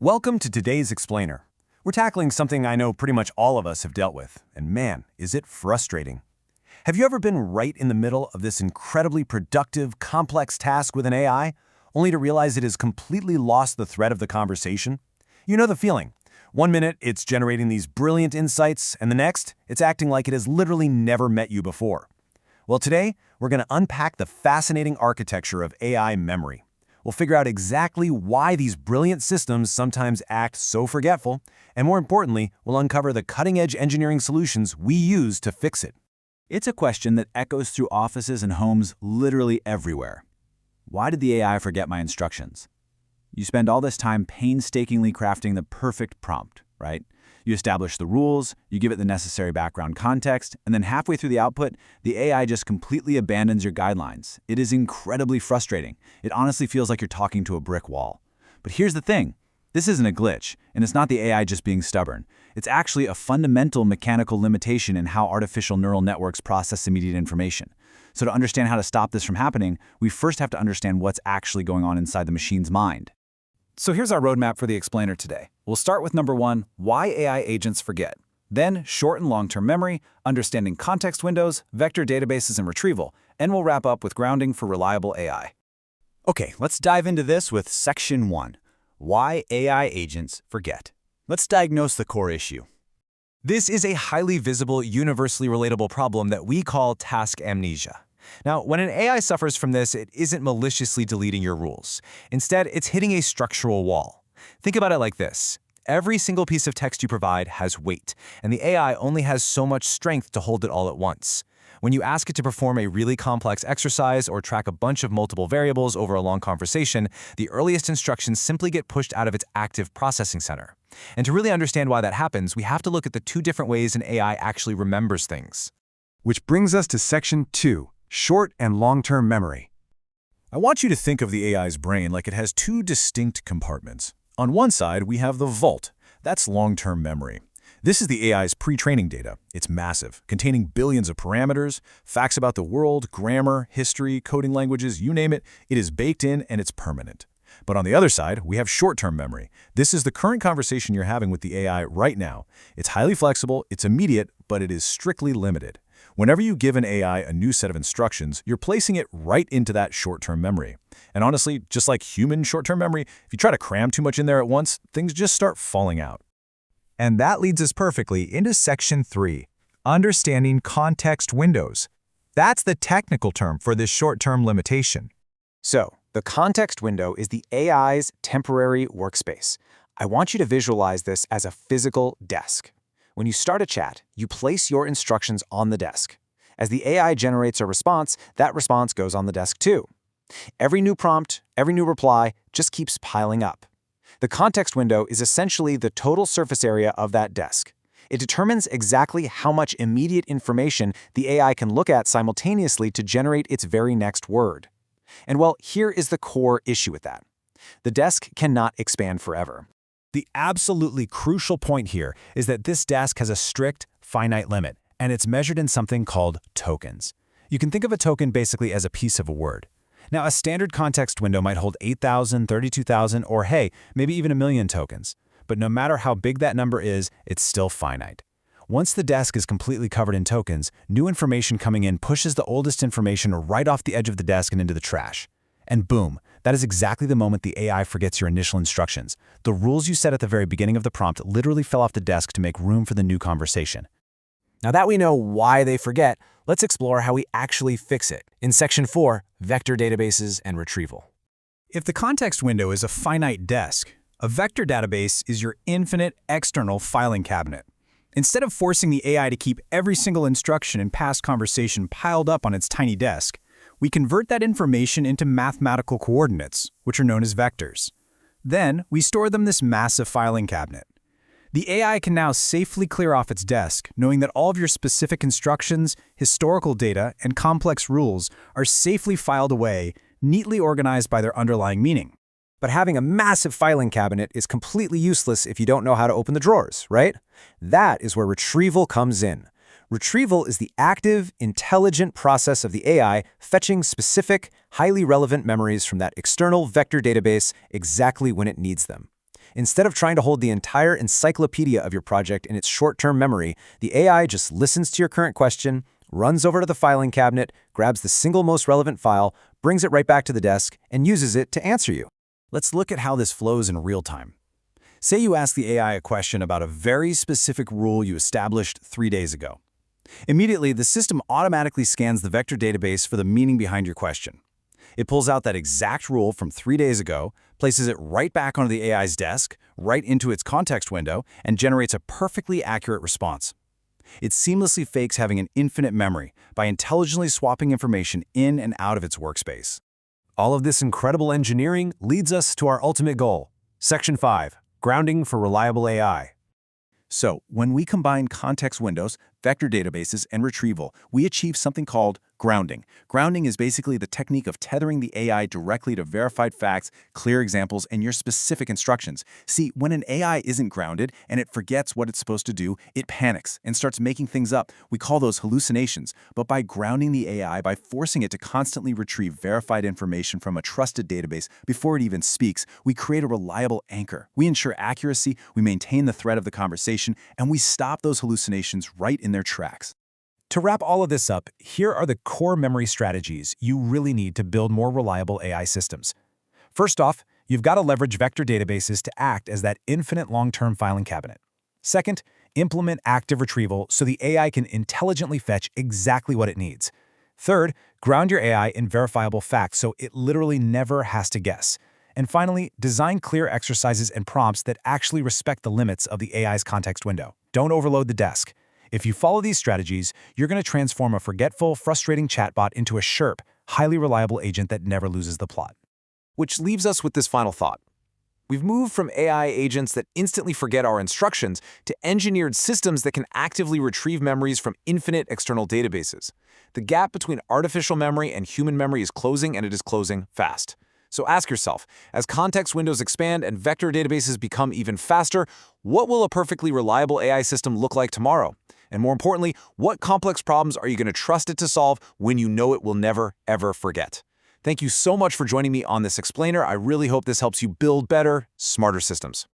Welcome to today's Explainer. We're tackling something I know pretty much all of us have dealt with, and man, is it frustrating. Have you ever been right in the middle of this incredibly productive, complex task with an AI, only to realize it has completely lost the thread of the conversation? You know the feeling. One minute, it's generating these brilliant insights, and the next, it's acting like it has literally never met you before. Well, today, we're going to unpack the fascinating architecture of AI memory. We'll figure out exactly why these brilliant systems sometimes act so forgetful, and more importantly, we'll uncover the cutting-edge engineering solutions we use to fix it. It's a question that echoes through offices and homes literally everywhere. Why did the AI forget my instructions? You spend all this time painstakingly crafting the perfect prompt, right? You establish the rules, you give it the necessary background context, and then halfway through the output, the AI just completely abandons your guidelines. It is incredibly frustrating. It honestly feels like you're talking to a brick wall. But here's the thing. This isn't a glitch, and it's not the AI just being stubborn. It's actually a fundamental mechanical limitation in how artificial neural networks process immediate information. So to understand how to stop this from happening, we first have to understand what's actually going on inside the machine's mind. So here's our roadmap for the explainer today. We'll start with number 1, why AI agents forget. Then short and long-term memory, understanding context windows, vector databases, and retrieval. And we'll wrap up with grounding for reliable AI. Okay, let's dive into this with section 1, why AI agents forget. Let's diagnose the core issue. This is a highly visible, universally relatable problem that we call task amnesia. Now, when an AI suffers from this, it isn't maliciously deleting your rules. Instead, it's hitting a structural wall. Think about it like this. Every single piece of text you provide has weight, and the AI only has so much strength to hold it all at once. When you ask it to perform a really complex exercise or track a bunch of multiple variables over a long conversation, the earliest instructions simply get pushed out of its active processing center. And to really understand why that happens, we have to look at the two different ways an AI actually remembers things. Which brings us to section 2. Short and long-term memory. I want you to think of the AI's brain like it has two distinct compartments. On one side, we have the vault. That's long-term memory. This is the AI's pre-training data. It's massive, containing billions of parameters, facts about the world, grammar, history, coding languages, you name it. It is baked in and it's permanent. But on the other side, we have short-term memory. This is the current conversation you're having with the AI right now. It's highly flexible, it's immediate, but it is strictly limited. Whenever you give an AI a new set of instructions, you're placing it right into that short-term memory. And honestly, just like human short-term memory, if you try to cram too much in there at once, things just start falling out. And that leads us perfectly into section 3, understanding context windows. That's the technical term for this short-term limitation. So, the context window is the AI's temporary workspace. I want you to visualize this as a physical desk. When you start a chat, you place your instructions on the desk. As the AI generates a response, that response goes on the desk too. Every new prompt, every new reply just keeps piling up. The context window is essentially the total surface area of that desk. It determines exactly how much immediate information the AI can look at simultaneously to generate its very next word. And well, here is the core issue with that. The desk cannot expand forever. The absolutely crucial point here is that this desk has a strict, finite limit, and it's measured in something called tokens. You can think of a token basically as a piece of a word. Now, a standard context window might hold 8,000, 32,000, or hey, maybe even 1,000,000 tokens. But no matter how big that number is, it's still finite. Once the desk is completely covered in tokens, new information coming in pushes the oldest information right off the edge of the desk and into the trash. And boom, that is exactly the moment the AI forgets your initial instructions. The rules you set at the very beginning of the prompt literally fell off the desk to make room for the new conversation. Now that we know why they forget, let's explore how we actually fix it in section 4, vector databases and retrieval. If the context window is a finite desk, a vector database is your infinite external filing cabinet. Instead of forcing the AI to keep every single instruction and past conversation piled up on its tiny desk, we convert that information into mathematical coordinates, which are known as vectors. Then, we store them in this massive filing cabinet. The AI can now safely clear off its desk, knowing that all of your specific instructions, historical data, and complex rules are safely filed away, neatly organized by their underlying meaning. But having a massive filing cabinet is completely useless if you don't know how to open the drawers, right? That is where retrieval comes in. Retrieval is the active, intelligent process of the AI fetching specific, highly relevant memories from that external vector database exactly when it needs them. Instead of trying to hold the entire encyclopedia of your project in its short-term memory, the AI just listens to your current question, runs over to the filing cabinet, grabs the single most relevant file, brings it right back to the desk, and uses it to answer you. Let's look at how this flows in real time. Say you ask the AI a question about a very specific rule you established 3 days ago. Immediately, the system automatically scans the vector database for the meaning behind your question. It pulls out that exact rule from 3 days ago, places it right back onto the AI's desk, right into its context window, and generates a perfectly accurate response. It seamlessly fakes having an infinite memory by intelligently swapping information in and out of its workspace. All of this incredible engineering leads us to our ultimate goal. Section 5, Grounding for Reliable AI. So, when we combine context windows, vector databases, and retrieval, we achieve something called grounding. Grounding is basically the technique of tethering the AI directly to verified facts, clear examples, and your specific instructions. See, when an AI isn't grounded and it forgets what it's supposed to do, it panics and starts making things up. We call those hallucinations. But by grounding the AI, by forcing it to constantly retrieve verified information from a trusted database before it even speaks, we create a reliable anchor. We ensure accuracy, we maintain the thread of the conversation, and we stop those hallucinations right in their tracks. To wrap all of this up, here are the core memory strategies you really need to build more reliable AI systems. First off, you've got to leverage vector databases to act as that infinite long-term filing cabinet. Second, implement active retrieval so the AI can intelligently fetch exactly what it needs. Third, ground your AI in verifiable facts so it literally never has to guess. And finally, design clear exercises and prompts that actually respect the limits of the AI's context window. Don't overload the desk. If you follow these strategies, you're going to transform a forgetful, frustrating chatbot into a sharp, highly reliable agent that never loses the plot. Which leaves us with this final thought. We've moved from AI agents that instantly forget our instructions to engineered systems that can actively retrieve memories from infinite external databases. The gap between artificial memory and human memory is closing, and it is closing fast. So ask yourself, as context windows expand and vector databases become even faster, what will a perfectly reliable AI system look like tomorrow? And more importantly, what complex problems are you going to trust it to solve when you know it will never, ever forget? Thank you so much for joining me on this explainer. I really hope this helps you build better, smarter systems.